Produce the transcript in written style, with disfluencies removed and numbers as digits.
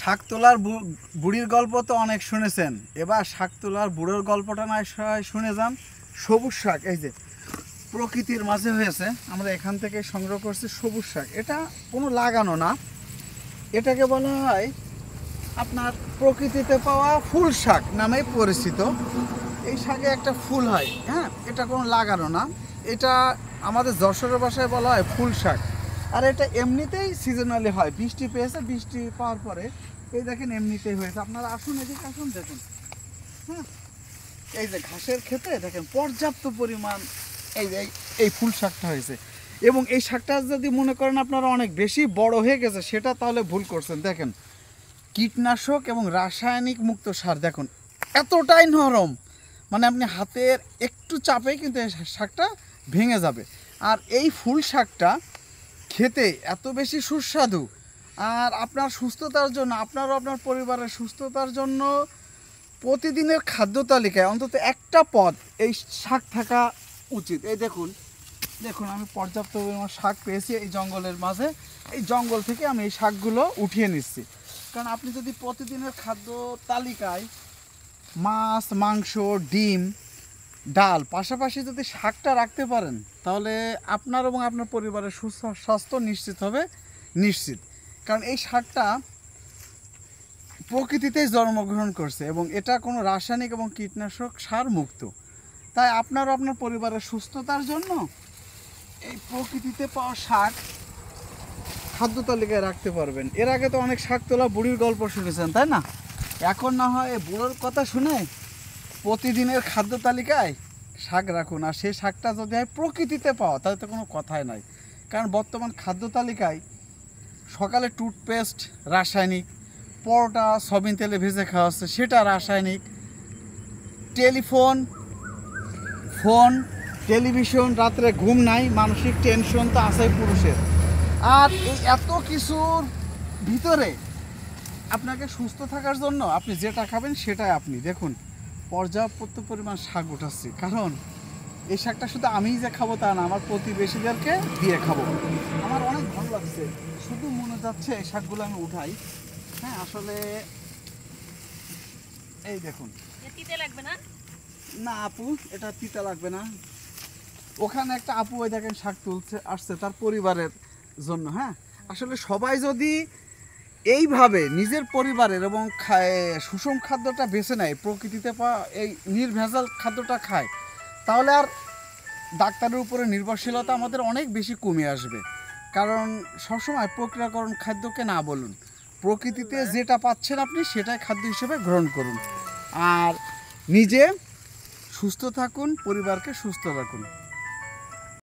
শাক তোলার বুড়ির গল্প তো অনেক শুনেছেন, এবার শাক তোলার বুড়োর গল্পটা না শুনে যান। সবুজ শাক এই যে প্রকৃতির মাঝে হয়েছে, আমরা এখান থেকে সংগ্রহ করছি সবুজ শাক। এটা কোনো লাগানো না, এটাকে বলা হয় আপনার প্রকৃতিতে পাওয়া ফুল শাক নামে পরিচিত। এই শাকে একটা ফুল হয়, হ্যাঁ, এটা কোনো লাগানো না। এটা আমাদের যশোরের ভাষায় বলা হয় ফুল শাক। আর এটা এমনিতেই সিজনালি হয়, বৃষ্টি পেয়েছে, বৃষ্টি পাওয়ার পরে এই দেখেন এমনিতেই হয়েছে। আপনারা আসুন, এদিকে আসুন, দেখুন, হ্যাঁ, এই যে ঘাসের ক্ষেত্রে দেখেন পর্যাপ্ত পরিমাণ এই এই ফুল শাকটা হয়েছে। এবং এই শাকটা যদি মনে করেন আপনারা অনেক বেশি বড় হয়ে গেছে, সেটা তাহলে ভুল করছেন। দেখেন কীটনাশক এবং রাসায়নিক মুক্ত সার, দেখুন এতটাই নরম, মানে আপনি হাতের একটু চাপেই কিন্তু এই শাকটা ভেঙে যাবে। আর এই ফুল শাকটা খেতে এত বেশি সুস্বাদু, আর আপনার সুস্থতার জন্য, আপনারও আপনার পরিবারের সুস্থতার জন্য প্রতিদিনের খাদ্য তালিকায় অন্তত একটা পদ এই শাক থাকা উচিত। এই দেখুন, দেখুন আমি পর্যাপ্ত পরিমাণ শাক পেয়েছি এই জঙ্গলের মাঝে। এই জঙ্গল থেকে আমি এই শাকগুলো উঠিয়ে নিচ্ছি, কারণ আপনি যদি প্রতিদিনের খাদ্য তালিকায় মাছ, মাংস, ডিম, ডাল পাশাপাশি যদি শাকটা রাখতে পারেন, তাহলে আপনার এবং আপনার পরিবারের সুস্বাস্থ্য নিশ্চিত হবে, নিশ্চিত। কারণ এই শাকটা প্রকৃতিতেই জন্মগ্রহণ করছে এবং এটা কোনো রাসায়নিক এবং কীটনাশক সার মুক্ত। তাই আপনারও আপনার পরিবারের সুস্থতার জন্য এই প্রকৃতিতে পাওয়া শাক খাদ্য তালিকায় রাখতে পারবেন। এর আগে তো অনেক শাক তোলা বুড়ির গল্প শুনেছেন, তাই না? এখন না হয় বুড়োর কথা শুনে প্রতিদিনের খাদ্য তালিকায় শাক রাখুন। আর সেই শাকটা যদি হয় প্রকৃতিতে পাওয়া, তাহলে তো কোনো কথাই নাই। কারণ বর্তমান খাদ্য তালিকায় সকালে টুথপেস্ট রাসায়নিক, পরোটা সয়াবিন তেলে ভেজে খাওয়া হচ্ছে, সেটা রাসায়নিক, টেলিফোন, ফোন, টেলিভিশন, রাত্রে ঘুম নাই, মানসিক টেনশন তো আছেই পুরুষের। আর এই এত কিছুর ভিতরে আপনাকে সুস্থ থাকার জন্য আপনি যেটা খাবেন সেটাই আপনি দেখুন পর্যাপ্ত পরিমাণ শাক উঠাচ্ছি। কারণ এই শাকটা শুধু আমিই যে খাবো তা না, আমার প্রতিবেশীদেরকে দিয়ে খাবো। আমার অনেক ভালো লাগছে, শুধু মনে যাচ্ছে এই শাকগুলো আমি উঠাই। হ্যাঁ, আসলে এই দেখুন, তিতে লাগবে না? না আপু, এটা তিতা লাগবে না। ওখানে একটা আপু ওই দেখেন শাক তুলছে, আসছে তার পরিবারের জন্য। হ্যাঁ, আসলে সবাই যদি এইভাবে নিজের পরিবারের এবং সুষম খাদ্যটা বেছে নেয়, প্রকৃতিতে পাওয়া এই নির্ভেজাল খাদ্যটা খায়, তাহলে আর ডাক্তারের উপরে নির্ভরশীলতা আমাদের অনেক বেশি কমে আসবে। কারণ সবসময় প্রক্রিয়াকরণ খাদ্যকে না বলুন, প্রকৃতিতে যেটা পাচ্ছেন আপনি সেটাই খাদ্য হিসেবে গ্রহণ করুন। আর নিজে সুস্থ থাকুন, পরিবারকে সুস্থ রাখুন।